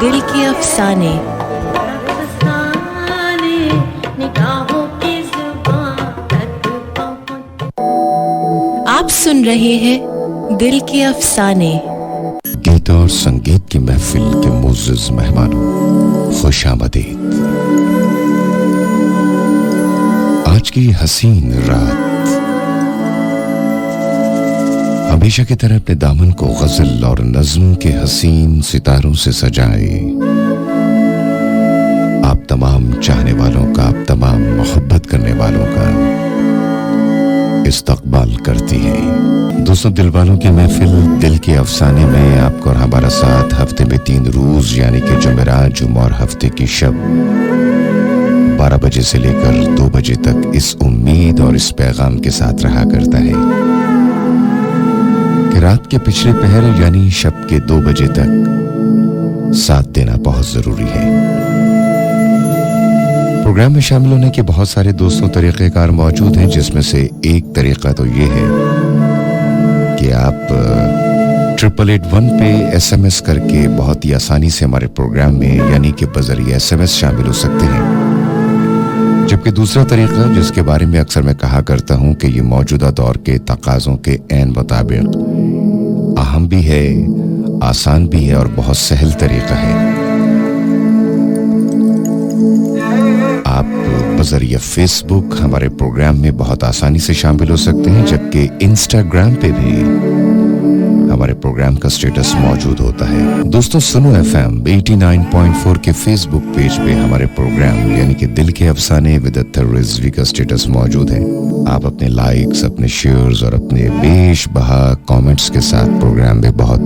دل کے افسانے آپ سن رہے ہیں دل کے افسانے. گیت اور سنگیت کی محفل کے معزز مہمانوں، خوش آمدید. آج کی حسین رات ہمیشہ کی طرح اپنے دامن کو غزل اور نظم کے حسین ستاروں سے سجائے. آپ تمام چاہنے والوں کا، آپ تمام محبت کرنے والوں کا استقبال کرتی ہے. دوستوں، دل والوں کی محفل دل کے افسانے میں آپ کو اور ہمارا ساتھ ہفتے میں 3 روز یعنی کہ جمعرات، جمعہ اور ہفتے کی شب 12 بجے سے لے کر 2 بجے تک اس امید اور اس پیغام کے ساتھ رہا کرتا ہے کہ رات کے پچھلے پہر یعنی شب کے 2 بجے تک ساتھ دینا بہت ضروری ہے. پروگرام میں شامل ہونے کے بہت سارے دوستوں طریقہ کار موجود ہیں، جس میں سے ایک طریقہ تو یہ ہے کہ آپ 8881 پہ SMS کر کے بہت ہی آسانی سے ہمارے پروگرام میں یعنی کہ بذریعہ SMS شامل ہو سکتے ہیں. جبکہ دوسرا طریقہ، جس کے بارے میں اکثر میں کہا کرتا ہوں کہ یہ موجودہ دور کے تقاضوں کے عین مطابق اہم بھی ہے، آسان بھی ہے اور بہت سہل طریقہ ہے، آپ بذریعہ فیس بک ہمارے پروگرام میں بہت آسانی سے شامل ہو سکتے ہیں. جبکہ انسٹاگرام پہ بھی ہمارے پروگرام کا سٹیٹس موجود ہوتا ہے. دوستوں، سنو FM 89.4 کے فیس بک پیج پہ ہمارے پروگرام یعنی کہ دل کے افسانے ود اطہر رضوی کا سٹیٹس موجود ہے. آپ اپنے لائکس، اپنے شیئرز اور اپنے بیش بہا کامنٹس کے ساتھ پروگرام میں بہت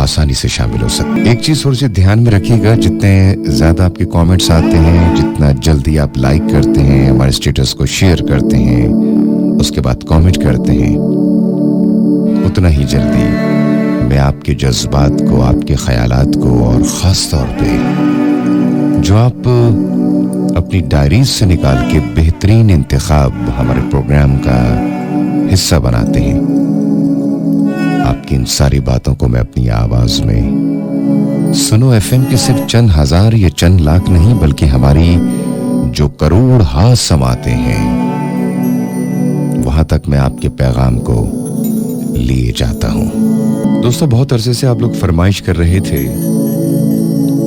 آسانی سے شامل ہو سکتے ہیں. ایک چیز تھوڑی سی دھیان میں رکھیے گا، جتنے زیادہ آپ کے کامنٹس آتے ہیں، جتنا جلدی آپ لائک کرتے ہیں، ہمارے سٹیٹس کو شیئر کرتے ہیں، اس کے بعد کامنٹ کرتے ہیں، اتنا ہی جلدی میں آپ کے جذبات کو، آپ کے خیالات کو اور خاص طور پہ جو آپ اپنی ڈائریز سے نکال کے بہترین انتخاب ہمارے پروگرام کا حصہ بناتے ہیں، آپ کی ان ساری باتوں کو میں اپنی آواز میں سنو FM کے صرف چند ہزار یا چند لاکھ نہیں بلکہ ہماری جو کروڑ ہاتھ سماتے ہیں وہاں تک میں آپ کے پیغام کو لیے جاتا ہوں. دوستو، بہت عرصے سے آپ لوگ فرمائش کر رہے تھے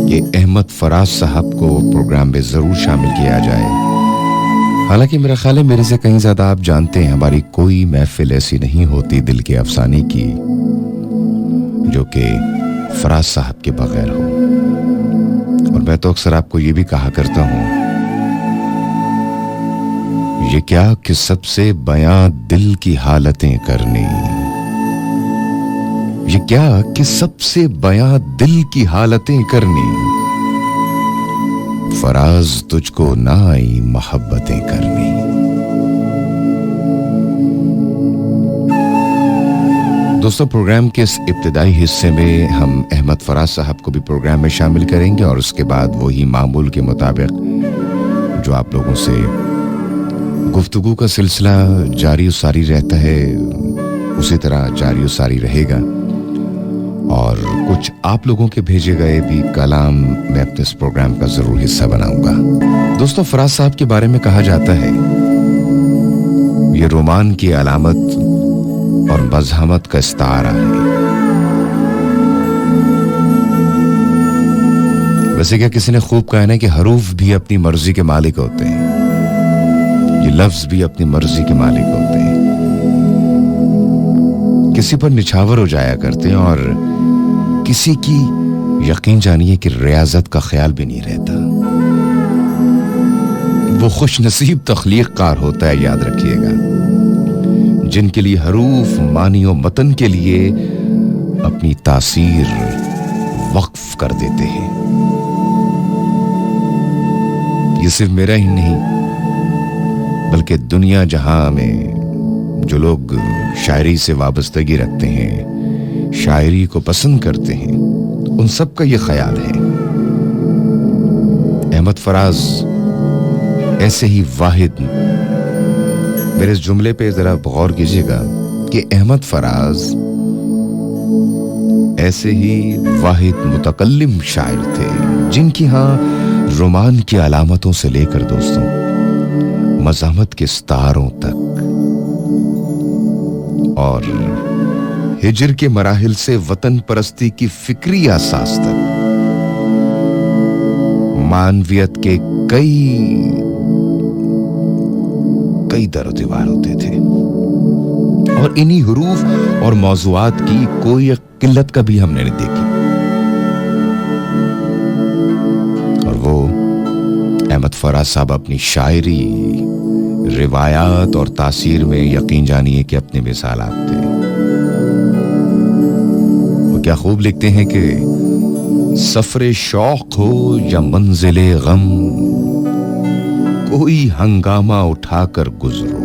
کہ احمد فراز صاحب کو پروگرام میں ضرور شامل کیا جائے. حالانکہ میرا خیال ہے میرے سے کہیں زیادہ آپ جانتے ہیں ہماری کوئی محفل ایسی نہیں ہوتی دل کے افسانے کی جو کہ فراز صاحب کے بغیر ہو. اور میں تو اکثر آپ کو یہ بھی کہا کرتا ہوں، یہ کیا کہ سب سے بیاں دل کی حالتیں کرنی، یہ کیا کہ سب سے بیاں دل کی حالتیں کرنی، فراز تجھ کو نہ آئی محبتیں کرنی. دوستو، پروگرام کے اس ابتدائی حصے میں ہم احمد فراز صاحب کو بھی پروگرام میں شامل کریں گے اور اس کے بعد وہی معمول کے مطابق جو آپ لوگوں سے گفتگو کا سلسلہ جاری و ساری رہتا ہے اسی طرح جاری و ساری رہے گا. اور کچھ آپ لوگوں کے بھیجے گئے بھی کلام میں اپنے اس پروگرام کا ضرور حصہ بناؤں گا. دوستو، فراز صاحب کے بارے میں کہا جاتا ہے یہ رومان کی علامت اور مزاحمت کا استعارہ ہے. ویسے کیا کسی نے خوب کہا ہے کہ حروف بھی اپنی مرضی کے مالک ہوتے ہیں، یہ لفظ بھی اپنی مرضی کے مالک ہوتے ہیں، کسی پر نچھاور ہو جایا کرتے ہیں اور کسی کی یقین جانیے کہ ریاضت کا خیال بھی نہیں رہتا. وہ خوش نصیب تخلیق کار ہوتا ہے، یاد رکھیے گا، جن کے لیے حروف معنی و متن کے لیے اپنی تاثیر وقف کر دیتے ہیں. یہ صرف میرا ہی نہیں بلکہ دنیا جہاں میں جو لوگ شاعری سے وابستگی رکھتے ہیں، شاعری کو پسند کرتے ہیں، ان سب کا یہ خیال ہے. احمد فراز ایسے ہی واحد، میرے اس جملے پہ ذرا غور کیجیے گا کہ احمد فراز ایسے ہی واحد متکلم شاعر تھے جن کی ہاں رومان کی علامتوں سے لے کر دوستوں مزاحمت کے ستاروں تک اور ہجر کے مراحل سے وطن پرستی کی فکری اساس تک معنویت کے کئی در و دیوار ہوتے تھے اور انہی حروف اور موضوعات کی کوئی قلت کبھی ہم نے نہیں دیکھی. اور وہ احمد فراز صاحب اپنی شاعری، روایات اور تاثیر میں یقین جانیے کہ اپنے مثالات تھے. وہ کیا خوب لکھتے ہیں کہ سفر شوق ہو یا منزل غم، کوئی ہنگامہ اٹھا کر گزرو،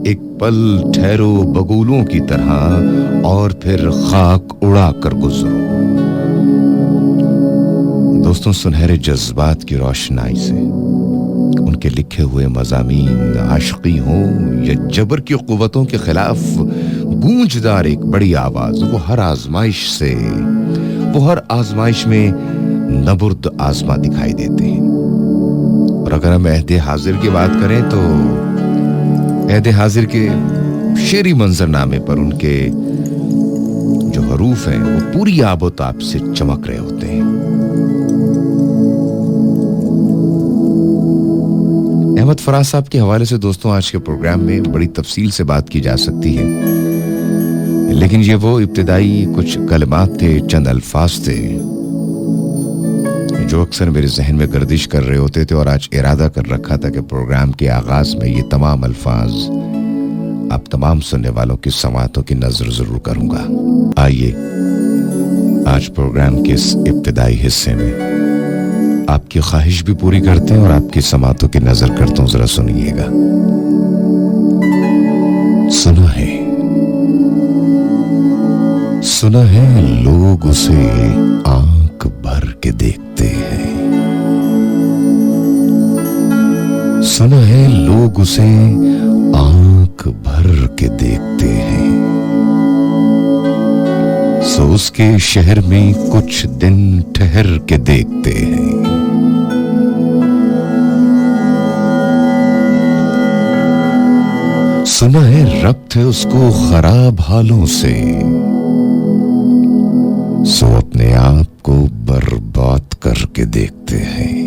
ایک پل ٹھہرو بگولوں کی طرح اور پھر خاک اڑا کر گزرو. دوستوں سنہرے جذبات کی روشنائی سے ان کے لکھے ہوئے مضامین عاشقی ہوں یا جبر کی قوتوں کے خلاف گونجدار ایک بڑی آواز، وہ ہر آزمائش میں نبرد آزما دکھائی دیتے ہیں. اور اگر ہم عہد حاضر کی بات کریں تو عہد حاضر کے شعری منظر نامے پر ان کے جو حروف ہیں وہ پوری آب و تاب سے چمک رہے ہوتے ہیں. احمد فراز صاحب کے حوالے سے دوستوں آج کے پروگرام میں بڑی تفصیل سے بات کی جا سکتی ہے، لیکن یہ وہ ابتدائی کچھ کلمات تھے، چند الفاظ تھے جو اکثر میرے ذہن میں گردش کر رہے ہوتے تھے، اور آج ارادہ کر رکھا تھا کہ پروگرام کے آغاز میں یہ تمام الفاظ آپ تمام سننے والوں کی سماعتوں کی نظر ضرور کروں گا. آئیے آج پروگرام کے اس ابتدائی حصے میں آپ کی خواہش بھی پوری کرتے ہیں اور آپ کی سماعتوں کی نظر کرتا ہوں. ذرا سنیے گا. سنا ہے لوگ اسے آنکھ بھر کے دیکھتے ہیں، سنا ہے لوگ اسے آنکھ بھر کے دیکھتے ہیں، سو اس کے شہر میں کچھ دن ٹھہر کے دیکھتے ہیں. سنا ہے ربط ہے اس کو خراب حالوں سے، سو اپنے آپ کو برباد کر کے دیکھتے ہیں.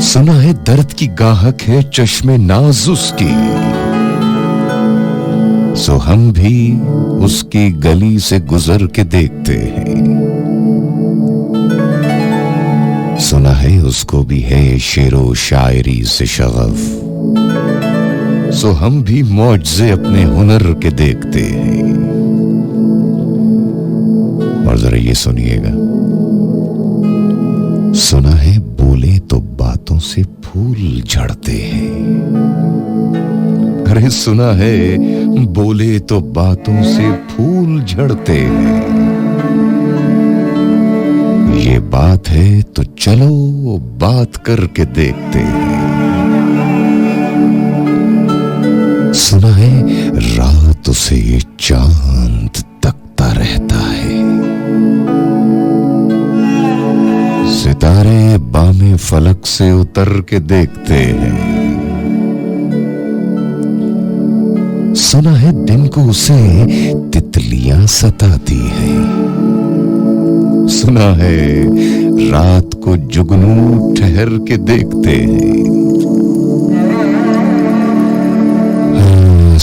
سنا ہے درد کی گاہک ہے چشم ناز اس کی، سو ہم بھی اس کی گلی سے گزر کے دیکھتے ہیں. سنا ہے اس کو بھی ہے شعر و شاعری سے شغف، سو ہم بھی معجزے اپنے ہنر کے دیکھتے ہیں. اور ذرا یہ سنیے گا. سنا ہے بولے تو باتوں سے پھول جھڑتے ہیں، ارے سنا ہے بولے تو باتوں سے پھول جھڑتے ہیں. یہ بات ہے تو چلو بات کر کے دیکھتے ہیں. سنا ہے رات اسے چاند تکتا رہتا ہے، ستارے بام فلک سے اتر کے دیکھتے ہیں. سنا ہے دن کو اسے تتلیاں ستاتی ہیں، سنا ہے رات کو جگنو ٹھہر کے دیکھتے ہیں.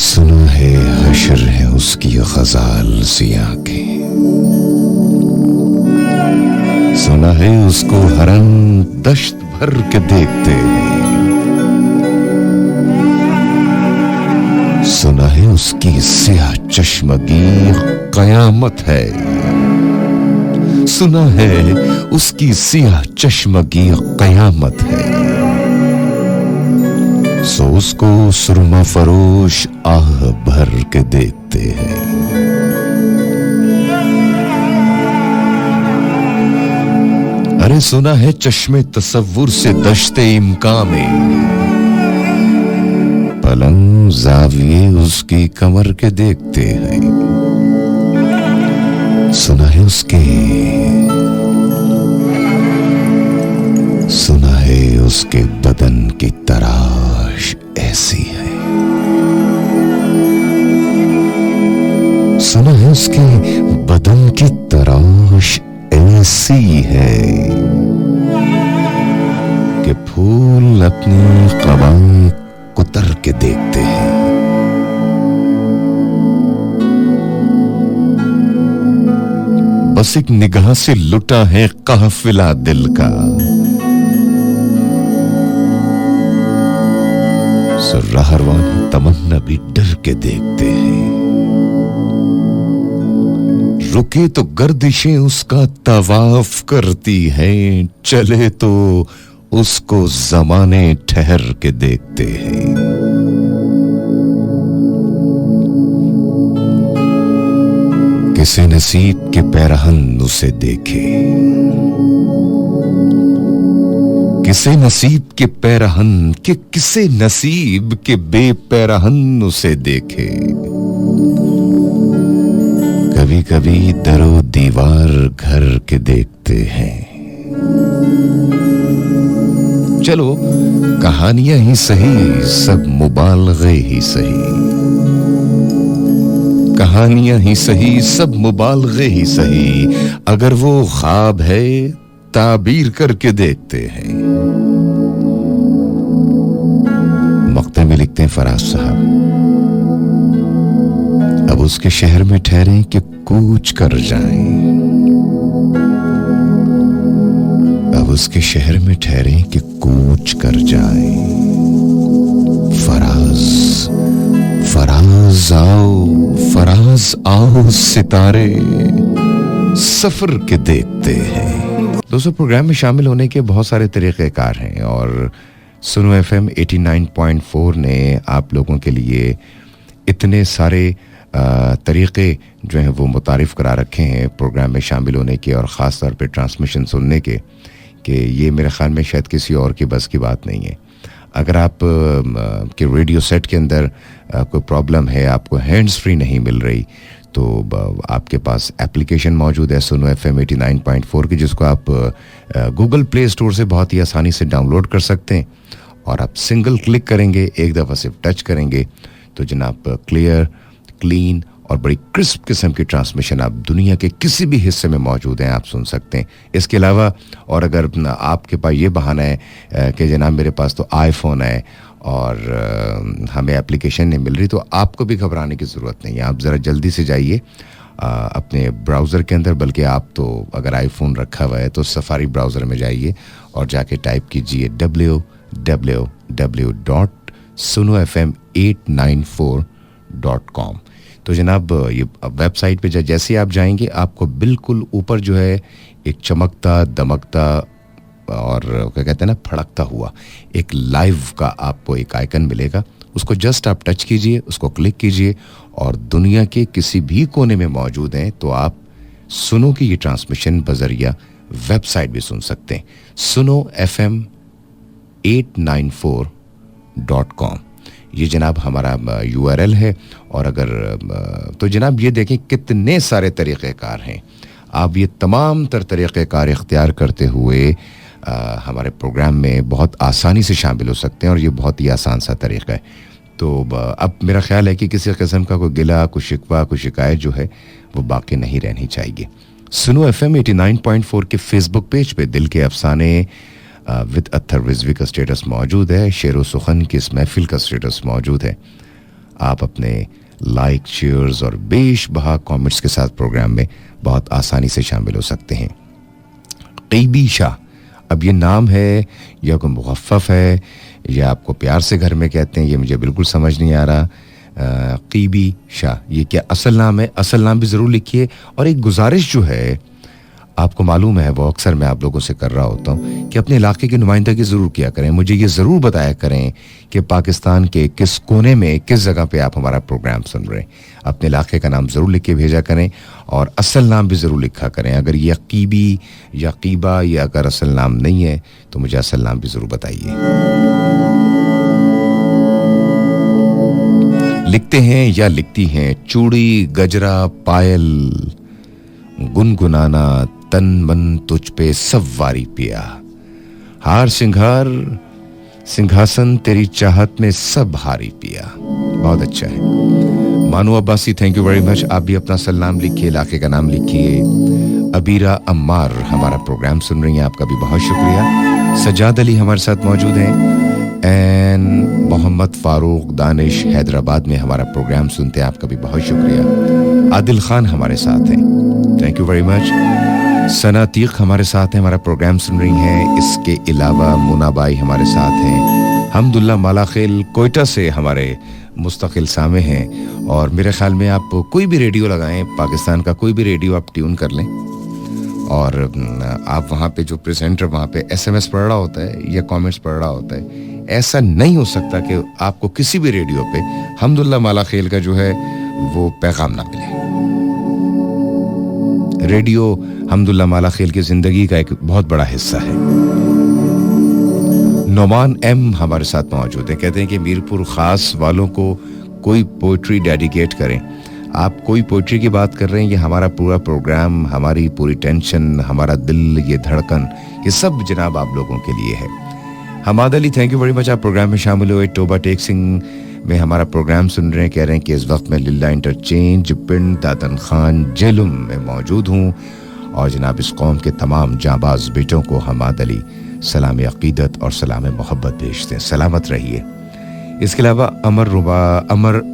سنا ہے حشر ہے اس کی غزال سی آنکھیں، سنا ہے اس کو ہرن دشت بھر کے دیکھتے ہیں. سنا ہے اس کی سیاہ چشمگی قیامت ہے، سنا ہے اس کی سیاہ چشمگی قیامت ہے. سو اس کو سرما فروش آہ بھر کے دیکھتے ہیں. ارے سنا ہے چشم تصور سے دشت امکان میں پلنگ जाविये उसकी कमर के देखते हैं, सुना है उसके बदन की तराश ऐसी है, सुना है उसके बदन की तराश ऐसी है कि फूल अपनी कवाएं कुतर के देखते हैं। बस एक निगाह से लुटा है काफिला दिल का, राहरवान तमन्ना भी डर के देखते हैं। रुके तो गर्दिशें उसका तवाफ करती हैं, चले तो उसको जमाने ठहर के देखते हैं। किसे नसीब के पैरहन उसे देखे, किसे नसीब के पैरहन के किसे नसीब के बेपैरहन उसे देखे। कभी कभी दरो दीवार घर के देखते हैं। चलो कहानियां ही सही, सब मुबालगे ही सही, कहानियां ही सही, सब मुबालगे ही सही, अगर वो ख्वाब है ताबीर करके देखते हैं। मक्ते में लिखते हैं फराज साहब, अब उसके शहर में ठहरे कि कूच कर जाएं, अब उसके शहर में ठहरे कि कूच कर जाएं। फराज आओ सितारे सफर के देखते हैं। दोस्तों, प्रोग्राम में शामिल होने के बहुत सारे तरीक़ेकार हैं और सुनो FM 89.4 ने आप लोगों के लिए इतने सारे तरीक़े जो हैं वो मुतारिफ़ करा रखे हैं प्रोग्राम में शामिल होने के और ख़ास तौर पे ट्रांसमिशन सुनने के, कि ये मेरे ख़्याल में शायद किसी और की बस की बात नहीं है। अगर आप के रेडियो सेट के अंदर कोई प्रॉब्लम है, आपको हैंड्स फ्री नहीं मिल रही, तो आपके पास एप्लीकेशन मौजूद है सुनो FM 89.4 की, जिसको आप गूगल प्ले स्टोर से बहुत ही आसानी से डाउनलोड कर सकते हैं। और आप सिंगल क्लिक करेंगे, एक दफ़ा सिर्फ टच करेंगे तो जनाब क्लियर, क्लीन और बड़ी क्रिस्प किस्म की ट्रांसमिशन आप दुनिया के किसी भी हिस्से में मौजूद हैं, आप सुन सकते हैं। इसके अलावा और अगर आपके पास ये बहाना है कि जनाब मेरे पास तो आईफोन है और हमें एप्लीकेशन नहीं मिल रही, तो आपको भी घबराने की ज़रूरत नहीं है। आप ज़रा जल्दी से जाइए अपने ब्राउज़र के अंदर, बल्कि आप तो अगर आईफोन रखा हुआ है तो सफारी ब्राउज़र में जाइए और जाके टाइप कीजिए www.sunofm894.com। तो जनाब ये वेबसाइट पे जैसे आप जाएंगे, आपको बिल्कुल ऊपर जो है एक चमकता दमकता और क्या कहते हैं ना, फड़कता हुआ एक लाइव का आपको एक आइकन मिलेगा। उसको जस्ट आप टच कीजिए, उसको क्लिक कीजिए और दुनिया के किसी भी कोने में मौजूद हैं तो आप सुनो की ये ट्रांसमिशन बजरिया वेबसाइट भी सुन सकते हैं, sunofm894.com। ये जनाब हमारा URL है। और अगर तो जनाब ये देखें कितने सारे तरीक़ेकार हैं, आप ये तमाम तर तरीक़ेकार इख्तियार करते हुए हमारे प्रोग्राम में बहुत आसानी से शामिल हो सकते हैं और ये बहुत ही आसान सा तरीक़ा है। तो अब मेरा ख्याल है कि किसी किस्म का कोई गिला, कोई शिकवा, कोई शिकायत जो है वो बाकी नहीं रहनी चाहिए। सुनो FM 89.4 के फेसबुक पेज पे दिल के अफसाने विद अत्तर रिजवी का स्टेटस मौजूद है, शेरो सुखन की इस महफिल का स्टेटस मौजूद है। आप अपने लाइक, शेयर्स और बेशबहा कमेंट्स के साथ प्रोग्राम में बहुत आसानी से शामिल हो सकते हैं। क़ीबी शाह, अब ये नाम है या कोई मुख़फ़्फ़फ़ है या आपको प्यार से घर में कहते हैं, ये मुझे बिल्कुल समझ नहीं आ रहा। क़ीबी शाह, ये क्या असल नाम है? असल नाम भी ज़रूर लिखिए। और एक गुजारिश जो है, आपको मालूम है वो अक्सर मैं आप लोगों से कर रहा होता हूँ कि अपने इलाके की नुमाइंदगी ज़रूर किया करें। मुझे ये ज़रूर बताया करें कि पाकिस्तान के किस कोने में, किस जगह पे आप हमारा प्रोग्राम सुन रहे हैं। अपने इलाके का नाम ज़रूर लिख के भेजा करें और असल नाम भी ज़रूर लिखा करें। अगर ये क़ीबी या क़ीबा या अगर असल नाम नहीं है तो मुझे असल नाम भी ज़रूर बताइए। लिखते हैं या लिखती हैं, चूड़ी गजरा पायल गुनगुनाना तन मन तुझ पे सब वारी पिया, हार सिंगार सिंहासन तेरी चाहत में सब हारी पिया। बहुत अच्छा है। मानू Abbasi, thank you very much. आप भी अपना सलाम लिखिए, इलाके का नाम लिखिए। अबीरा अम्मार हमारा प्रोग्राम सुन रही हैं, आपका भी बहुत शुक्रिया। सजाद अली हमारे साथ मौजूद हैं, एंड मोहम्मद फारूक दानिश हैदराबाद में हमारा प्रोग्राम सुनते हैं, आपका भी बहुत शुक्रिया। आदिल खान हमारे साथ हैं, थैंक यू वेरी मच। सना तीक हमारे साथ हैं, हमारा प्रोग्राम सुन रही हैं। इसके अलावा मुनाबाई हमारे साथ हैं। हमदुल्ला मालाखेल कोयटा से हमारे मुस्तकिल सामे हैं, और मेरे ख्याल में आप कोई भी रेडियो लगाएं, पाकिस्तान का कोई भी रेडियो आप ट्यून कर लें, और आप वहाँ पे जो प्रेजेंटर वहाँ पे SMS पढ़ रहा होता है या कमेंट्स पढ़ रहा होता है, ऐसा नहीं हो सकता कि आपको किसी भी रेडियो पे हमदुल्ला मालाखेल का जो है वो पैगाम ना मिले। रेडियो हमदुल्ला मालाखेल की जिंदगी का एक बहुत बड़ा हिस्सा है। नोमान एम हमारे साथ मौजूद है, कहते हैं कि मीरपुर खास वालों को कोई पोइट्री डेडिकेट करें। आप कोई पोइट्री की बात कर रहे हैं, ये हमारा पूरा प्रोग्राम, हमारी पूरी टेंशन, हमारा दिल, ये धड़कन, ये सब जनाब आप लोगों के लिए है। Hamad Ali, thank you very much, आप प्रोग्राम में शामिल हुए। टोबा टेक सिंह में हमारा प्रोग्राम सुन रहे हैं, कह रहे हैं कि इस वक्त मैं लिल्ला इंटरचेंज पिंड तातन खान जेलुम में मौजूद हूँ, और जनाब इस कौम के तमाम जाबाज बेटों को हमाद अली सलाम अकीदत और सलाम मोहब्बत भेजते हैं, सलामत रहिए। इसके अलावा अमर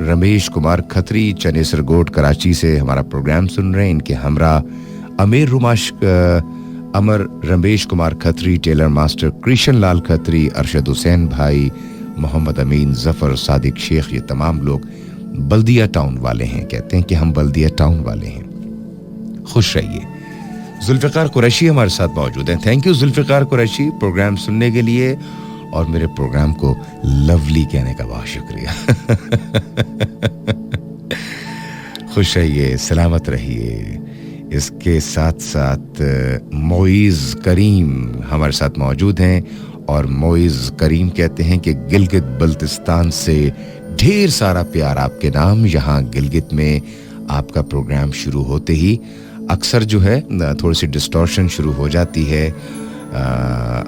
रमेश कुमार खत्री चनेसर गोट कराची से हमारा प्रोग्राम सुन रहे हैं, इनके हमरा अमर रमेश कुमार खत्री, टेलर मास्टर कृष्ण लाल खत्री, अरशद हुसैन भाई, मोहम्मद अमीन, जफर, सादिक शेख, ये तमाम लोग बल्दिया टाउन वाले हैं, कहते हैं कि हम बल्दिया टाउन वाले हैं। खुश रहिए। जुल्फिकार कुरैशी हमारे साथ मौजूद हैं, thank you Zulfikar Qureshi program सुनने के लिए, और मेरे प्रोग्राम को लवली कहने का बहुत शुक्रिया। खुश रहिए, सलामत रहिए। इसके साथ साथ मोइज करीम हमारे साथ मौजूद हैं, और मोइज करीम कहते हैं कि गिलगित बल्तिस्तान से ढेर सारा प्यार आपके नाम। यहाँ गिलगित में आपका प्रोग्राम शुरू होते ही अक्सर जो है थोड़ी सी डिस्टॉर्शन शुरू हो जाती है,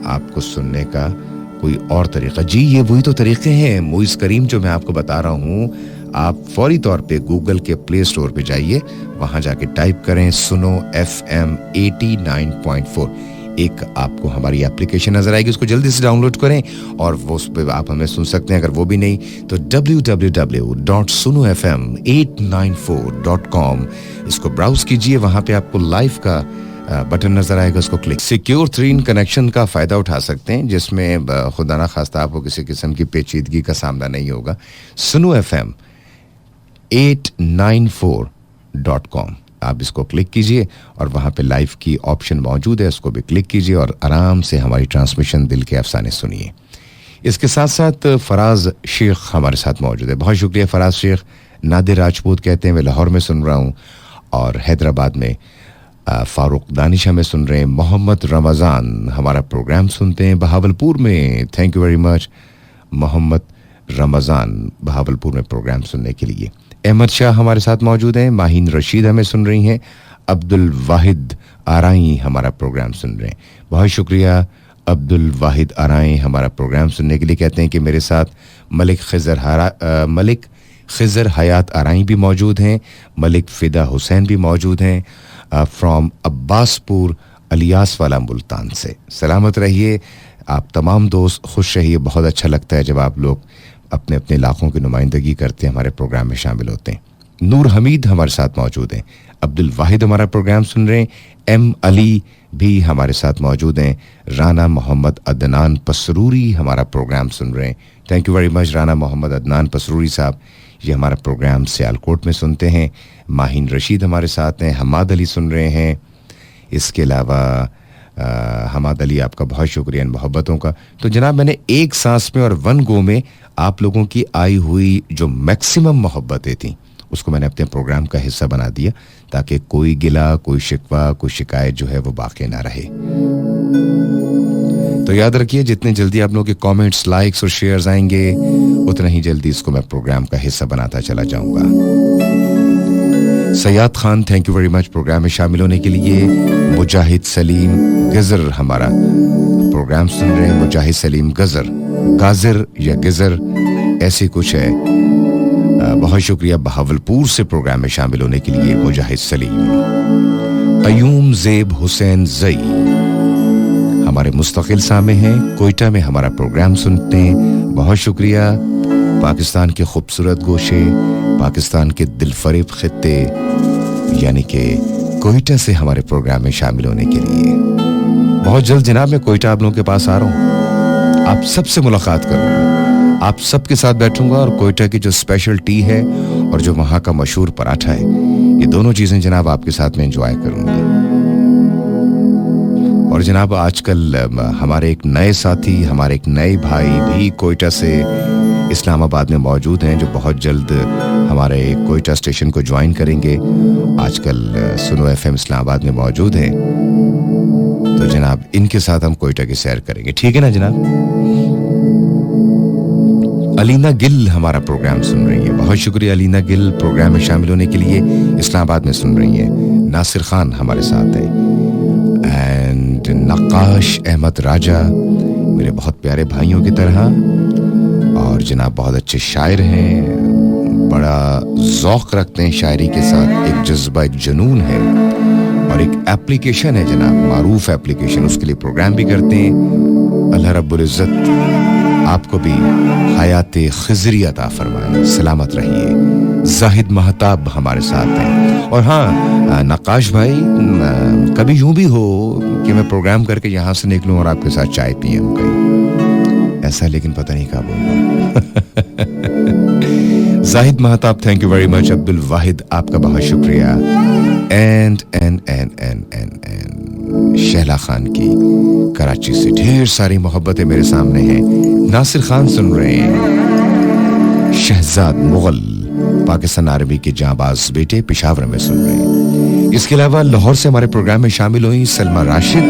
आपको सुनने का कोई और तरीका। जी ये वही तो तरीके हैं मोइज करीम जो मैं आपको बता रहा हूँ। आप फौरी तौर पे गूगल के प्ले स्टोर पे जाइए, वहाँ जाके टाइप करें सुनो FM 89.4, एक आपको हमारी एप्लीकेशन नजर आएगी, उसको जल्दी से डाउनलोड करें, और वो उस पर आप हमें सुन सकते हैं। अगर वो भी नहीं तो www.sunofm894.com इसको ब्राउज कीजिए, वहाँ पे आपको लाइव का बटन नजर आएगा, उसको क्लिक। सिक्योर 3 कनेक्शन का फायदा उठा सकते हैं, जिसमें खुदा ना खास्ता आपको किसी किस्म की पेचीदगी का सामना नहीं होगा। सुनो FM 894.com आप इसको क्लिक कीजिए, और वहाँ पे लाइव की ऑप्शन मौजूद है, उसको भी क्लिक कीजिए, और आराम से हमारी ट्रांसमिशन दिल के अफसाने सुनिए। इसके साथ साथ फराज शेख हमारे साथ मौजूद है, बहुत शुक्रिया फराज शेख। नादिर राजपूत कहते हैं मैं लाहौर में सुन रहा हूँ, और हैदराबाद में फारूक दानिश हमें सुन रहे हैं। मोहम्मद रमज़ान हमारा प्रोग्राम सुनते हैं बहावलपुर में, thank you very much Mohammad Ramzan, Bahawalpur में प्रोग्राम सुनने के लिए। अहमद शाह हमारे साथ मौजूद हैं। माहीन रशीद हमें सुन रही हैं। अब्दुल वाहिद आराई हमारा प्रोग्राम सुन रहे हैं, बहुत शुक्रिया अब्दुल वाहिद आराई हमारा प्रोग्राम सुनने के लिए। कहते हैं कि मेरे साथ मलिक खिजर हयात आराई भी मौजूद हैं, मलिक फ़िदा हुसैन भी मौजूद हैं, फ्रॉम अब्बासपुर अलियास वाला मुल्तान से। सलामत रहिए आप तमाम दोस्त, खुश रहिए। बहुत अच्छा लगता है जब आप लोग अपने अपने इलाकों की नुमाइंदगी करते हैं, हमारे प्रोग्राम में शामिल होते हैं। नूर हमीद हमारे साथ मौजूद हैं। अब्दुल वाहिद हमारा प्रोग्राम सुन रहे हैं। M अली भी हमारे साथ मौजूद हैं। राना मोहम्मद अदनान पसरूरी हमारा प्रोग्राम सुन रहे हैं, thank you very much Rana Mohammad Adnan Pasruri sahab, ये हमारा प्रोग्राम सियालकोट में सुनते हैं। माहीन रशीद हमारे साथ हैं। हमाद अली सुन रहे हैं। इसके अलावा हमाद अली आपका बहुत शुक्रिया इन मोहब्बतों का। तो जनाब मैंने एक सांस में और वन गो में आप लोगों की आई हुई जो मैक्सिमम मोहब्बतें थीं उसको मैंने अपने प्रोग्राम का हिस्सा बना दिया, ताकि कोई गिला, कोई शिकवा, कोई शिकायत जो है वो बाकी ना रहे। तो याद रखिए जितने जल्दी आप लोगों के कमेंट्स, लाइक्स और शेयर्स आएंगे उतना ही जल्दी इसको मैं प्रोग्राम का हिस्सा बनाता चला जाऊंगा। Sayad Khan, thank you very much programme में शामिल होने के लिए। मुजाहिद सलीम गजर हमारा प्रोग्राम सुन रहे हैं। मुजाहिद सलीम गजर, गाजर या गजर ऐसे कुछ है। बहुत शुक्रिया बहावलपुर से प्रोग्राम में शामिल होने के लिए मुजाहिद सलीम। कयूम ज़ेब हुसैन जई हमारे मुस्तकिल सामे हैं, कोयटा में हमारा प्रोग्राम सुनते हैं, बहुत शुक्रिया। पाकिस्तान के खूबसूरत गोशे, पाकिस्तान के दिलफरेब खित्ते यानी कि कोयटा से हमारे प्रोग्राम में शामिल होने के लिए बहुत जल्द जनाब मैं कोयटा आप लोगों के पास आ रहा हूँ। आप सबसे मुलाकात करूँगा, आप सबके साथ बैठूंगा और कोयटा की जो स्पेशल टी है और जो वहाँ का मशहूर पराठा है, ये दोनों चीज़ें जनाब आपके साथ में एंजॉय करूँगा। और जनाब आजकल हमारे एक नए साथी, हमारे एक नए भाई भी कोयटा से इस्लामाबाद में मौजूद हैं, जो बहुत जल्द हमारे कोयटा स्टेशन को ज्वाइन करेंगे। आजकल सुनो एफएम इस्लामाबाद में मौजूद हैं, तो जनाब इनके साथ हम कोयटा की सैर करेंगे, ठीक है ना जनाब। अलीना गिल हमारा प्रोग्राम सुन रही है, बहुत शुक्रिया अलीना गिल प्रोग्राम में शामिल होने के लिए, इस्लामाबाद में सुन रही है। नासिर खान हमारे साथ है एंड नक्काश अहमद राजा मेरे बहुत प्यारे भाइयों की तरह, और जनाब बहुत अच्छे शायर हैं, बड़ा ज़ौक़ रखते हैं शायरी के साथ, एक जज्बा एक जुनून है और एक एप्लीकेशन है जनाब, मारूफ एप्लीकेशन, उसके लिए प्रोग्राम भी करते हैं। अल्लाह रब्बुल इज़्ज़त आपको भी हयात खिज़री अता फरमाए, सलामत रहिए। जाहिद महताब हमारे साथ हैं। और हाँ नक्काश भाई, कभी यूं भी हो कि मैं प्रोग्राम करके यहाँ से निकलूं और आपके साथ चाय पियूं कहीं, ऐसा लेकिन पता नहीं कब होगा। Zahid Mahtab thank you very much. Abdul Wahid आपका बहुत शुक्रिया। एंड शहला खान की कराची से ढेर सारी मोहब्बतें मेरे सामने हैं। नासिर खान सुन रहे हैं। शहजाद मुगल पाकिस्तान आर्मी के जांबाज बेटे पेशावर में सुन रहे हैं। इसके अलावा लाहौर से हमारे प्रोग्राम में शामिल हुई सलमा राशिद,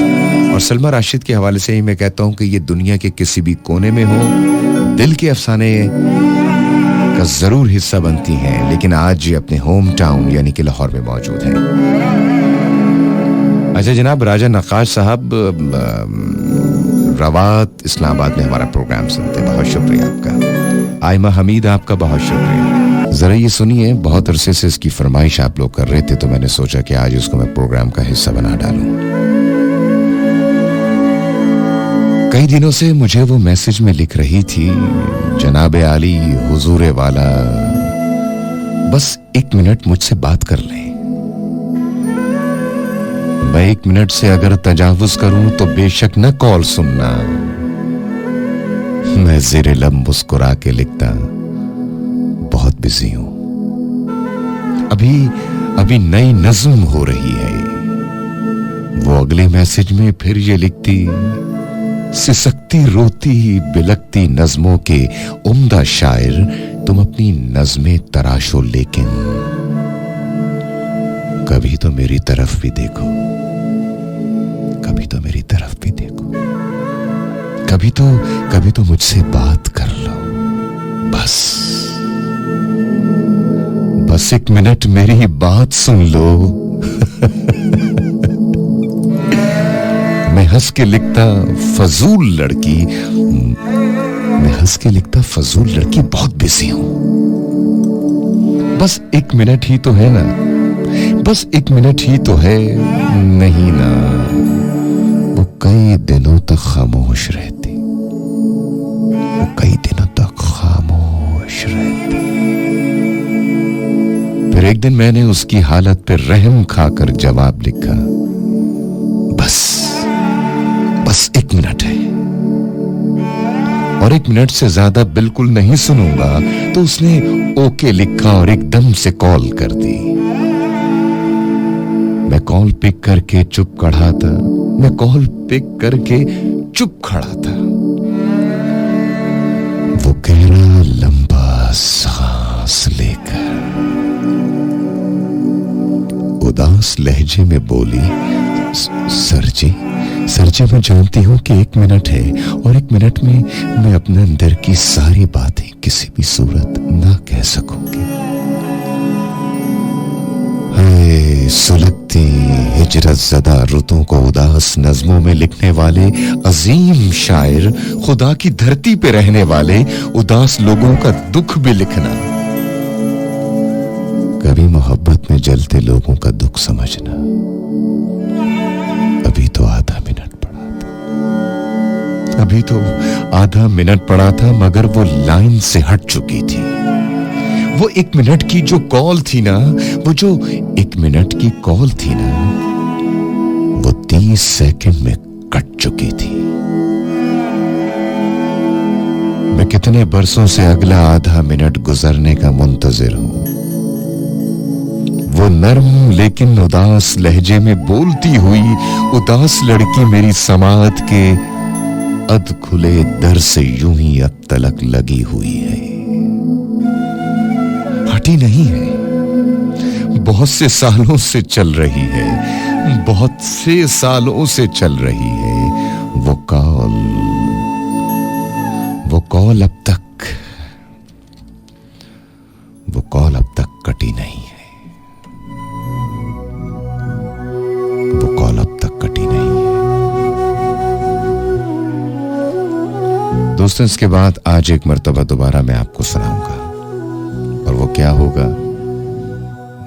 और सलमा राशिद के हवाले से ही मैं कहता हूं कि ये दुनिया के किसी भी कोने में हो, दिल के अफसाने का जरूर हिस्सा बनती हैं, लेकिन आज ये अपने होम टाउन यानी कि लाहौर में मौजूद हैं। अच्छा जनाब, राजा नक्काश साहब रवात इस्लामाबाद में हमारा प्रोग्राम सुनते हैं, बहुत शुक्रिया आपका। आयमा हमीद आपका बहुत शुक्रिया। जरा ये सुनिए, बहुत अरसे से इसकी फरमाइश आप लोग कर रहे थे, तो मैंने सोचा कि आज इसको मैं प्रोग्राम का हिस्सा बना डालूं। कई दिनों से मुझे वो मैसेज में लिख रही थी, जनाबे आली हुजूरे वाला, बस 1 मिनट मुझसे बात कर लें। मैं 1 मिनट से अगर तजावुज करूं तो बेशक न कॉल सुनना। मैं ज़ेरे लब मुस्कुरा के लिखता, बहुत बिजी हूं, अभी नई नज्म हो रही है। वो अगले मैसेज में फिर ये लिखती, सिसकती रोती बिलकती नज्मों के उम्दा शायर, तुम अपनी नज्में तराशो लेकिन कभी तो मेरी तरफ भी देखो, कभी तो मेरी तरफ भी देखो, कभी तो मुझसे बात कर लो। बस 1 मिनट मेरी बात सुन लो। मैं हंस के लिखता फजूल लड़की, मैं हंस के लिखता फजूल लड़की, बहुत बिजी हूं। बस 1 मिनट ही तो है ना, बस 1 मिनट ही तो है, नहीं ना। वो कई दिनों तक खामोश रहती, वो कई दिनों तक खामोश रहती। फिर एक दिन मैंने उसकी हालत पर रहम खाकर जवाब लिखा, बस 1 मिनट है, और 1 मिनट से ज्यादा बिल्कुल नहीं सुनूंगा। तो उसने ओके लिखा और एकदम से कॉल कर दी। मैं कॉल पिक करके चुप खड़ा था, मैं कॉल पिक करके चुप खड़ा था। वो गहरा लंबा सांस लेकर उदास लहजे में बोली, सर सरजे मैं जानती हूं कि 1 मिनट है और 1 मिनट में मैं अपने अंदर की सारी बातें किसी भी सूरत ना कह सकूंगी। हाय सुलगती हिजरत ज़दा रुतों को उदास नज़्मों में लिखने वाले अजीम शायर, खुदा की धरती पे रहने वाले उदास लोगों का दुख भी लिखना। कभी मोहब्बत में जलते लोगों का दुख समझना। अभी तो आधा मिनट पड़ा था मगर वो लाइन से हट चुकी थी। वो 1 मिनट की जो कॉल थी ना, वो जो 1 मिनट की कॉल थी ना, वो 30 सेकंड में कट चुकी थी। मैं कितने बरसों से अगला आधा मिनट गुजरने का मुंतजिर हूं। वो नर्म लेकिन उदास लहजे में बोलती हुई उदास लड़की मेरी समात के अध खुले दर से यूं ही अब तलक लगी हुई है, हटी नहीं है। बहुत से सालों से चल रही है, बहुत से सालों से चल रही है वो कॉल अब तक कटी नहीं है। वो कॉल अब तक कटी नहीं है। दोस्तों, इसके बाद आज एक मर्तबा दोबारा मैं आपको सुनाऊंगा, और वो क्या होगा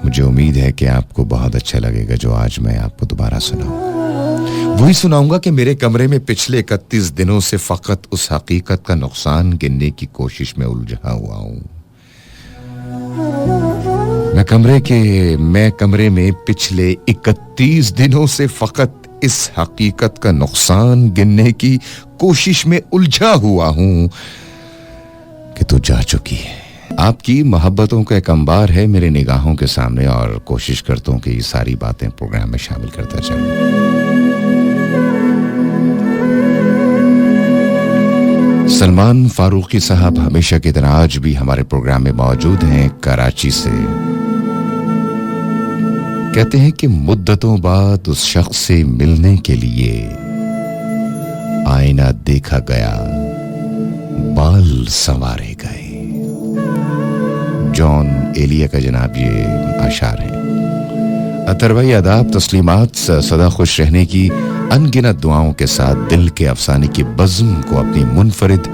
मुझे उम्मीद है कि आपको बहुत अच्छा लगेगा। जो आज मैं आपको दोबारा सुनाऊंगा वही सुनाऊंगा कि मेरे कमरे में पिछले 31 दिनों से फकत उस हकीकत का नुकसान गिनने की कोशिश में उलझा हुआ हूं। मैं कमरे में पिछले 31 दिनों से फकत इस हकीकत का नुकसान गिनने की कोशिश में उलझा हुआ हूं कि तू जा चुकी है। आपकी मोहब्बतों का एक अंबार है मेरी निगाहों के सामने, और कोशिश करता हूं कि ये सारी बातें प्रोग्राम में शामिल करता चलूं। सलमान फारूकी साहब हमेशा की तरह आज भी हमारे प्रोग्राम में मौजूद हैं, कराची से। कहते हैं कि मुद्दतों बाद उस शख्स से मिलने के लिए आईना देखा गया, बाल संवारे गए। जॉन एलिया का जनाब ये आशार हैं। अतरवाई आदाब, तस्लीमात, सदा खुश रहने की अनगिनत दुआओं के साथ दिल के अफसाने की बज़्म को अपनी मुनफरिद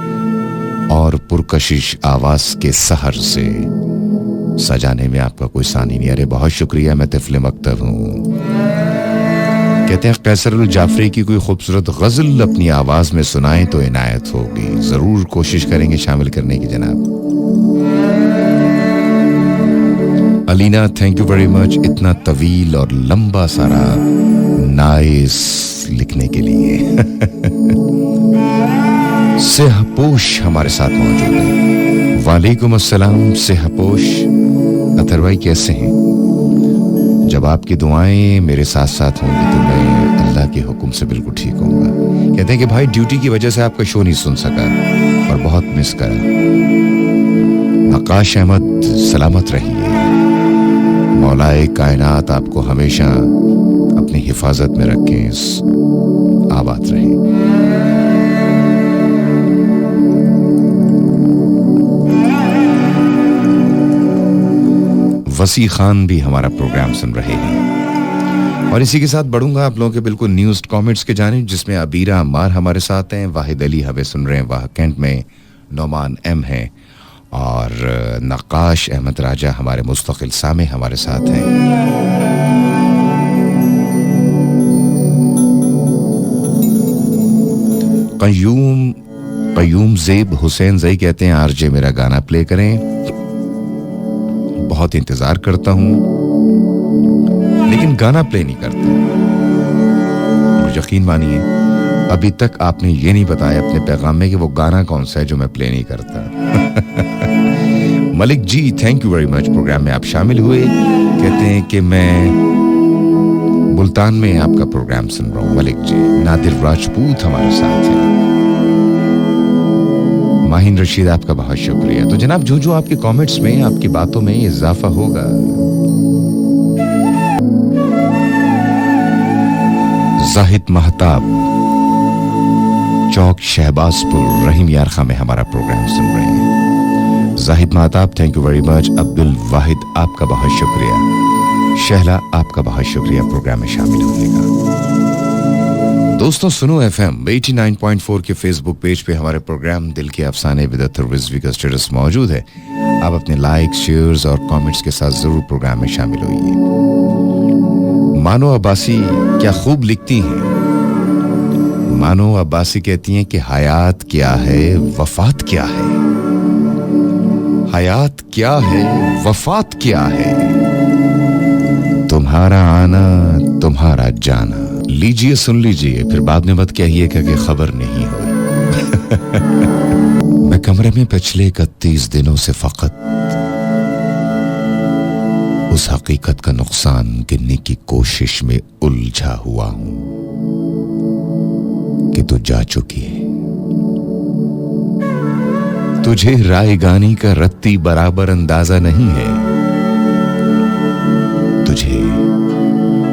और पुरकशिश आवाज के सहर से सजाने में आपका कोई सानी नहीं। अरे बहुत शुक्रिया, मैं तिफले मकतब हूँ। कहते हैं कैसरुल जाफरी की कोई खूबसूरत गजल अपनी आवाज में सुनाएं तो इनायत होगी। जरूर कोशिश करेंगे शामिल करने की जनाब। Alina, thank you very much इतना तवील और लंबा सारा नाइस लिखने के लिए। सेहपोश हमारे साथ मौजूद है। वालेकुम अस्सलाम सेहपोश। अथरवाई कैसे हैं? जब आपकी दुआएं मेरे साथ साथ होंगी तो मैं अल्लाह के हुक्म से बिल्कुल ठीक होऊंगा। कहते हैं कि भाई ड्यूटी की वजह से आपका शो नहीं सुन सका और बहुत मिस करा। नकाश अहमद, सलामत रहिए। मौलाए कायनात आपको हमेशा अपनी हिफाजत में रखें, आबाद रहें। वसी खान भी हमारा प्रोग्राम सुन रहे हैं, और इसी के साथ बढ़ूंगा आप लोगों के बिल्कुल न्यूज़ कमेंट्स के जानिब, जिसमें अबीरा अम्मार हमारे साथ हैं, वाहिद अली हमें सुन रहे हैं, वाह कैंट में नौमान एम हैं, और नकाश अहमद राजा हमारे मुस्तकिल सामे हमारे साथ हैं। कयूम ज़ेब हुसैन ज़ई कहते हैं आरजे मेरा गाना प्ले करें, बहुत इंतजार करता हूं लेकिन गाना प्ले नहीं करता। और यकीन मानिए अभी तक आपने ये नहीं बताया अपने पैगाम में कि वो गाना कौन सा है जो मैं प्ले नहीं करता। Malik ji, thank you very much, programme में आप शामिल हुए। कहते हैं कि मैं मुल्तान में आपका प्रोग्राम सुन रहा हूँ। मलिक जी। नादिर राजपूत हमारे साथ हैं। माहिन रशीद, आपका बहुत शुक्रिया। तो जनाब जो जो आपके कमेंट्स में, आपकी बातों में इजाफा होगा, जाहिद महताब चौक शहबाजपुर रहीम यार खां में हमारा प्रोग्राम सुन रहे हैं। Zahid Mahtab thank you very much. Abdul Wahid आपका बहुत शुक्रिया। शहला आपका बहुत शुक्रिया प्रोग्राम में शामिल होने का। दोस्तों सुनो एफएम 89.4 के फेसबुक पेज पे हमारे प्रोग्राम दिल के अफसाने विद अतर रिजवी का स्टेटस मौजूद है। आप अपने लाइक्स, शेयर्स और कमेंट्स के साथ जरूर प्रोग्राम में शामिल होइए। मानो अब्बासी क्या खूब लिखती हैं। मानो अब्बासी कहती हैं कि हयात क्या है, वफात क्या है। हयात क्या है, वफात क्या है। तुम्हारा आना, तुम्हारा जाना। लीजिए, सुन लीजिए, फिर बाद में मत कहिएगा कि खबर नहीं हुई। मैं कमरे में पिछले 31 दिनों से फकत उस हकीकत का नुकसान गिनने की कोशिश में उलझा हुआ हूं कि तू जा चुकी है। तुझे रायगानी का रत्ती बराबर अंदाजा नहीं है।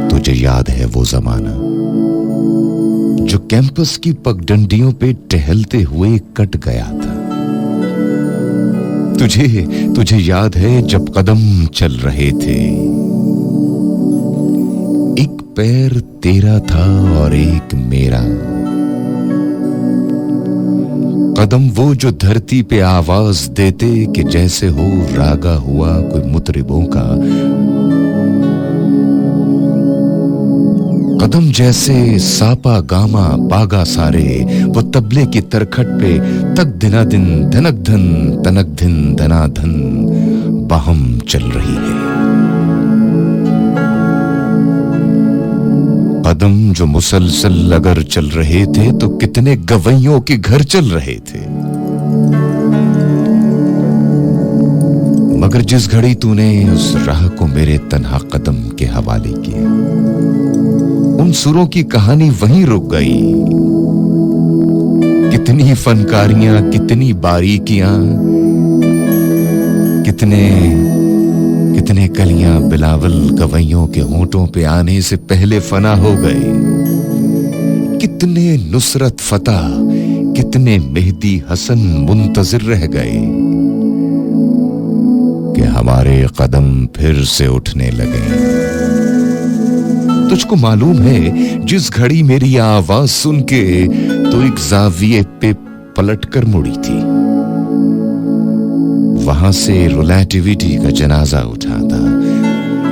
तुझे याद है वो जमाना जो कैंपस की पगडंडियों पे टहलते हुए कट गया था। तुझे याद है जब कदम चल रहे थे, एक पैर तेरा था और एक मेरा। कदम वो जो धरती पे आवाज देते कि जैसे हो रागा हुआ कोई मुतरिबों का। कदम जैसे सापा गामा बागा सारे वो तबले की तरखट पे तक दिना दिन धनक धन तनक धिन धना धन बाहम चल रही है। कदम जो मुसलसल अगर चल रहे थे तो कितने गवैयों के घर चल रहे थे। मगर जिस घड़ी तूने उस राह को मेरे तन्हा कदम के हवाले किया, उन सुरों की कहानी वहीं रुक गई। कितनी फनकारियां, कितनी बारीकियां, कितने कलियां बिलावल गवैयों के होंठों पे आने से पहले फना हो गए। कितने नुसरत फतेह, कितने मेहदी हसन मुंतजिर रह गए कि हमारे कदम फिर से उठने लगे। तुझको मालूम है जिस घड़ी मेरी आवाज सुन के तो एक जाविये पे पलट कर मुड़ी थी, वहां से रिलेटिविटी का जनाजा उठा था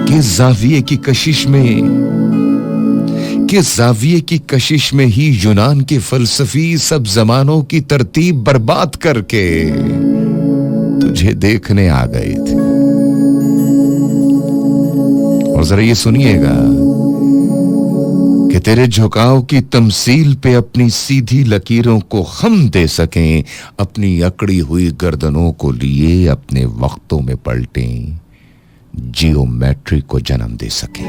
कि जाविये की कशिश में ही यूनान के फलसफी सब जमानों की तरतीब बर्बाद करके तुझे देखने आ गए थे। और जरा ये सुनिएगा कि तेरे झुकाव की तमसील पे अपनी सीधी लकीरों को हम दे सकें, अपनी अकड़ी हुई गर्दनों को लिए अपने वक्तों में पलटें, जियोमेट्री को जन्म दे सकें।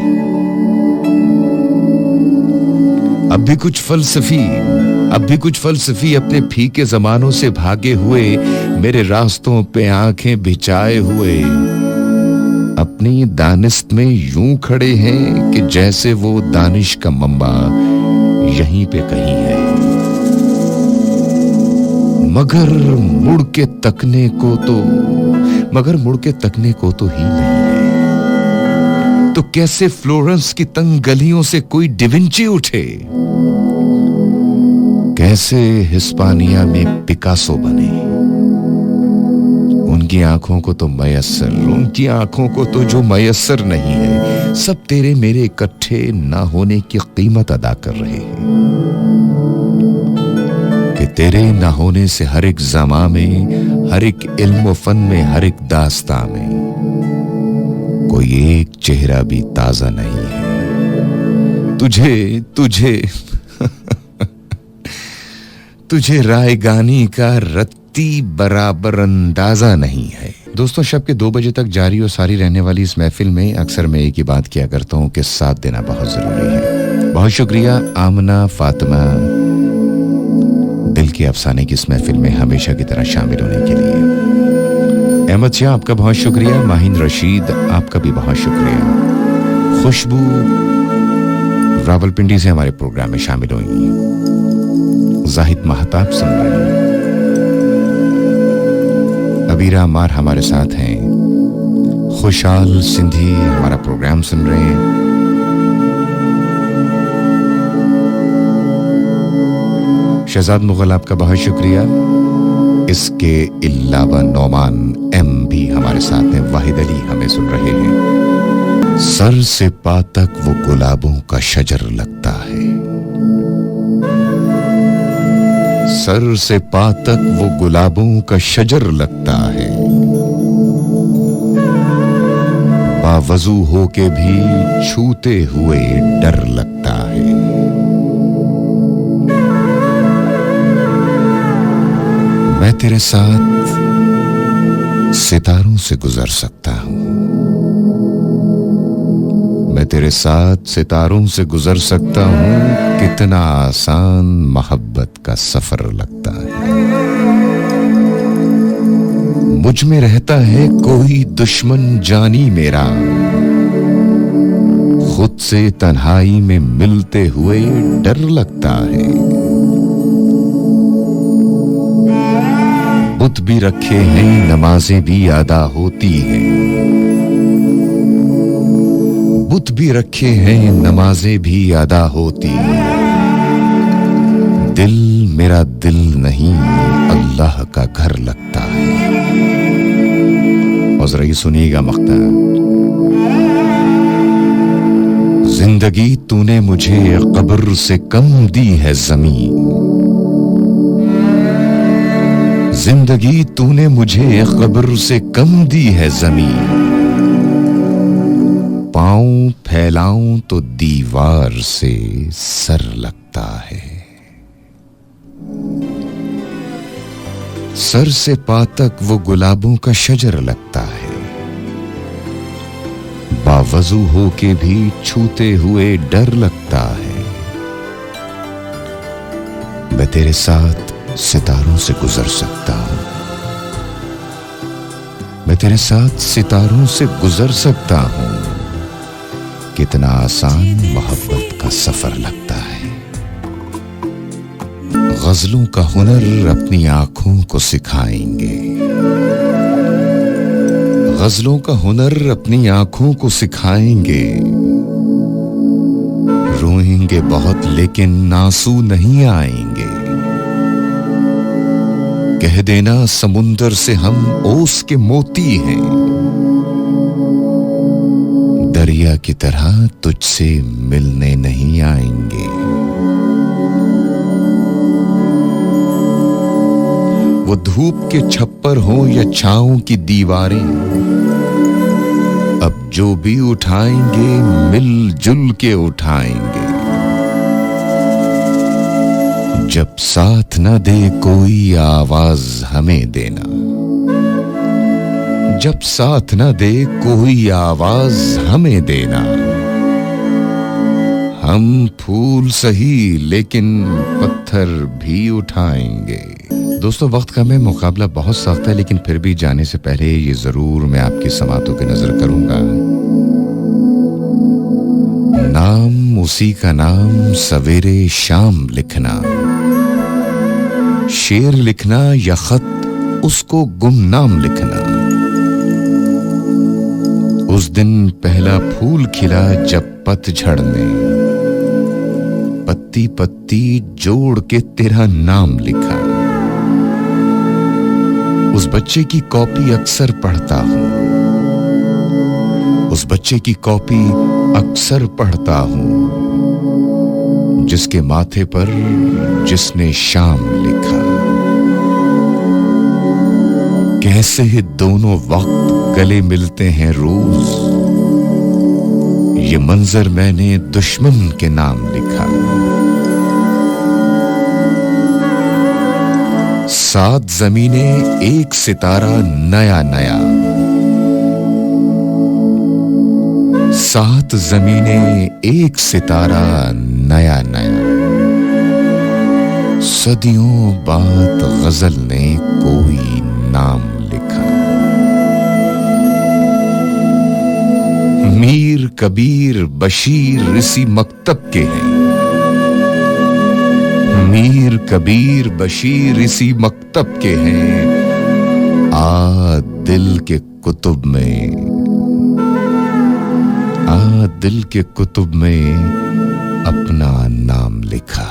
अब भी कुछ फलसफी अपने फीके जमानों से भागे हुए मेरे रास्तों पे आंखें बिछाए हुए अपनी दानिश्त में यूं खड़े हैं कि जैसे वो दानिश का मंबा यहीं पे कहीं है। मगर मुड़ के तकने को तो ही नहीं है। तो कैसे फ्लोरेंस की तंग गलियों से कोई डिविंची उठे, कैसे हिस्पानिया में पिकासो बने। उनकी आंखों को तो जो मयस्सर नहीं है, सब तेरे मेरे इकट्ठे ना होने की कीमत अदा कर रहे हैं कि तेरे ना होने से हर एक ज़मा में, हर एक इल्म फन में, हर एक दास्तां में कोई एक चेहरा भी ताजा नहीं है। तुझे रायगानी का रत्ती बराबर अंदाजा नहीं है। दोस्तों, शब के 2 बजे तक जारी और सारी रहने वाली इस महफिल में अक्सर मैं एक ही बात किया करता हूँ कि साथ देना बहुत जरूरी है। बहुत शुक्रिया आमना फातिमा, दिल के अफसाने की इस महफिल में हमेशा की तरह शामिल होने के लिए। अहमद शाह आपका बहुत शुक्रिया। माहिन रशीद आपका भी बहुत शुक्रिया। खुशबू रावलपिंडी से हमारे प्रोग्राम में शामिल हुई, जाहिद महताब सुन रहे हैं, अबीरा अमार हमारे साथ हैं, खुशहाल सिंधी हमारा प्रोग्राम सुन रहे हैं, शहजाद मुगल आपका बहुत शुक्रिया। इसके अलावा नौमान एम भी हमारे साथ हैं, वाहिद अली हमें सुन रहे हैं। सर से पा तक वो गुलाबों का शजर लगता है, सर से पा तक वो गुलाबों का शजर लगता है, बावजू होके भी छूते हुए डर लगता है। मैं तेरे साथ सितारों से गुजर सकता हूं, मैं तेरे साथ सितारों से गुजर सकता हूं, कितना आसान मोहब्बत का सफर लगता है। मुझ में रहता है कोई दुश्मन जानी मेरा, खुद से तन्हाई में मिलते हुए डर लगता है। बुत भी रखे हैं, नमाजें भी अदा होती हैं, बुत भी रखे हैं, नमाजें भी अदा होती हैं, दिल मेरा दिल नहीं अल्लाह का घर लगता है। और जरा ये सुनिएगा मख्ता, जिंदगी तूने मुझे कब्र से कम दी है ज़मीन, जिंदगी तूने मुझे कब्र से कम दी है ज़मीन, पाँव फैलाऊं तो दीवार से सर लगता है। सर से पा तक वो गुलाबों का शजर लगता है, बावजू होके भी छूते हुए डर लगता है। मैं तेरे साथ सितारों से गुजर सकता हूं, मैं तेरे साथ सितारों से गुजर सकता हूं, कितना आसान मोहब्बत का सफर लगता है। गजलों का हुनर अपनी आंखों को सिखाएंगे, गजलों का हुनर अपनी आंखों को सिखाएंगे, रोएंगे बहुत लेकिन आंसू नहीं आएंगे। कह देना समुंदर से हम ओस के मोती हैं, दरिया की तरह तुझसे मिलने नहीं आएंगे। वो धूप के छप्पर हो या छांव की दीवारें, अब जो भी उठाएंगे मिलजुल के उठाएंगे। जब साथ न दे कोई आवाज हमें देना, जब साथ न दे कोई आवाज हमें देना, हम फूल सही लेकिन पत्थर भी उठाएंगे। दोस्तों वक्त कम है, मुकाबला बहुत सख्त है, लेकिन फिर भी जाने से पहले ये जरूर मैं आपकी समातों की नजर करूंगा। नाम उसी का नाम सवेरे शाम लिखना, शेर लिखना या खत उसको गुमनाम लिखना। उस दिन पहला फूल खिला जब पतझड़ ने, पत्ती पत्ती जोड़ के तेरा नाम लिखा। उस बच्चे की कॉपी अक्सर पढ़ता हूं, उस बच्चे की कॉपी अक्सर पढ़ता हूं, जिसके माथे पर जिसने शाम लिखा। कैसे दोनों वक्त गले मिलते हैं रोज, ये मंजर मैंने दुश्मन के नाम लिखा। 7 जमीनें एक सितारा नया नया, 7 जमीनें एक सितारा नया नया। सदियों बाद गजल ने कोई नाम लिखा। मीर कबीर बशीर इसी मकतब के हैं, मीर कबीर बशीर इसी मकतब के हैं, आ दिल के कुतुब में, आ दिल के कुतुब में अपना नाम लिखा।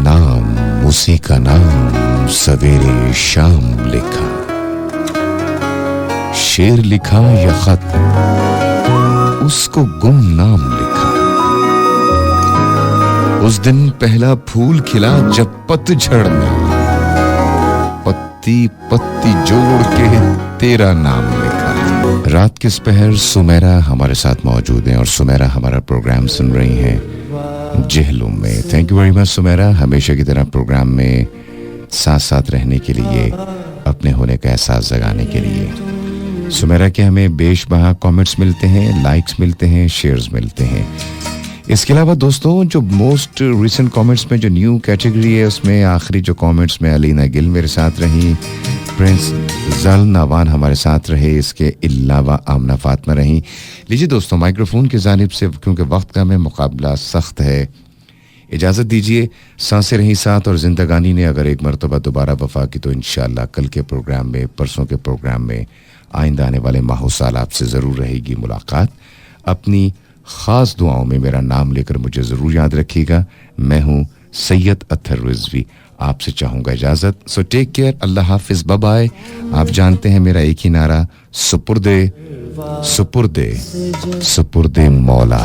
नाम उसी का नाम सवेरे शाम लिखा, शेर लिखा या खत उसको गुमनाम लिखा। उस दिन पहला फूल खिला जब पतझड़ में, पत्ती पत्ती जोड़ के तेरा नाम लिखा। रात के इस पहर सुमेरा हमारे साथ मौजूद हैं और सुमेरा हमारा प्रोग्राम सुन रही हैं जहलुम में। Thank you very much Sumera, हमेशा की तरह प्रोग्राम में साथ साथ रहने के लिए, अपने होने का एहसास जगाने के लिए। सुमेरा के हमें बेशबहा कमेंट्स मिलते हैं, लाइक्स मिलते हैं, शेयर्स मिलते हैं। इसके अलावा दोस्तों जो मोस्ट रिसेंट कमेंट्स में जो न्यू कैटेगरी है उसमें आखिरी जो कमेंट्स में अलीना गिल मेरे साथ रही, प्रिंस जल नवान हमारे साथ रहे, इसके अलावा आमना फातिमा रही। लीजिए दोस्तों माइक्रोफोन की जानिब से, क्योंकि वक्त का में मुकाबला सख्त है, इजाज़त दीजिए। सांसें रही साथ और जिंदगानी ने अगर एक मरतबा दोबारा वफा की तो इंशाअल्लाह कल के प्रोग्राम में, परसों के प्रोग्राम में, आइंदा आने वाले माह साल आपसे ज़रूर रहेगी मुलाकात। अपनी ख़ास दुआओं में मेरा नाम लेकर मुझे ज़रूर याद रखिएगा। मैं हूँ सैयद अत्तर रिजवी, आपसे चाहूँगा इजाज़त। सो टेक केयर, अल्लाह हाफिज़, बाय बाय। आप जानते हैं मेरा एक ही नारा, सुपुर्दे सुपुर्दे सुपुर्दे मौला।